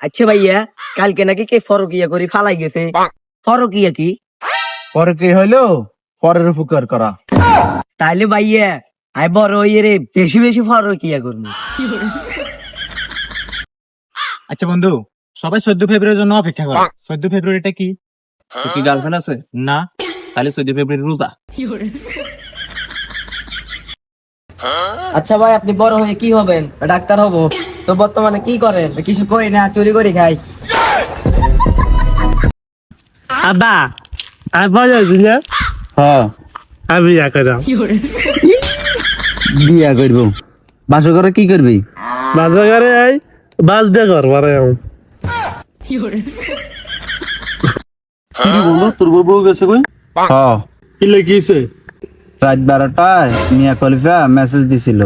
আচ্ছা ভাইয়া, কালকে নাকি কে ফরকিয়া করে ফালাই গেছে, ফরকিয়া কি? পরে কি হইলো? পরের উপকার করা। তাইলে ভাইয়া আই বড় হইয়ে রে বেশি বেশি ফরকিয়া করবো। আচ্ছা বন্ধু, সবাই 14 ফেব্রুয়ারির জন্য অপেক্ষা করে। 14 ফেব্রুয়ারিটা কি? তোর কি গার্লফ্রেন্ড আছে? না। তাহলে 14 ফেব্রুয়ারি রোজা। আচ্ছা ভাই, আপনি বড় হয়ে কি হবেন? ডাক্তার হব। তো বর্তমানে কি করেন? কিছু করি না, চুরি করে খাই। আব্বা আমি বাজার দিলে হ্যাঁ, আমি বিয়া করাম। বিয়া করব। বাসর করে কি করবি? বাজার করে আই বাস দিয়ে ঘর বাড়াই আমি। কি বলবো, তোর বউ গেছে কই? হ্যাঁ, কি লেগেছে? রাত 12টায় মিয়া খলিফা মেসেজ দিছিল।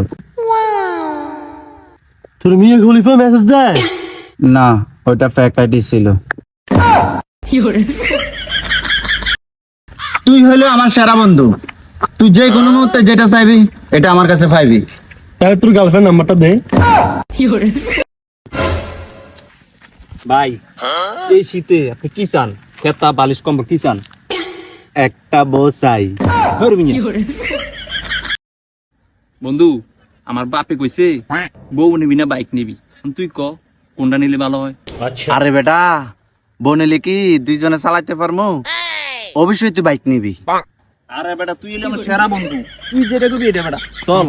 তোর মেয়ে খলিফা মেসেজ দেয়? না, ওইটা ফেক আইডি ছিল। তুই হইলো আমার সেরা বন্ধু। তুই যে কোনো মুহূর্তে যেটা চাইবি এটা আমার কাছে পাইবি। তাহলে তোর গার্লফ্রেন্ড নাম্বারটা দে। ভাই, এই শীতে আপনি কি চান? খেতা বালিশ কম্বল কি চান? একটা বউ চাই। ধরবি না। বন্ধু, আমার বাপে কইছে বউ নিবি না বাইক নিবি। তুই ক কোনটা নিলে ভালো হয়? আরে বেটা, বউ নিলে কি দুইজনে চালাইতে পারমু? অবশ্যই তুই বাইক নিবি। আরে বেটা, তুই এলে আমার সেরা বন্ধু, তুই যেটা করবি এটা বেটা চল।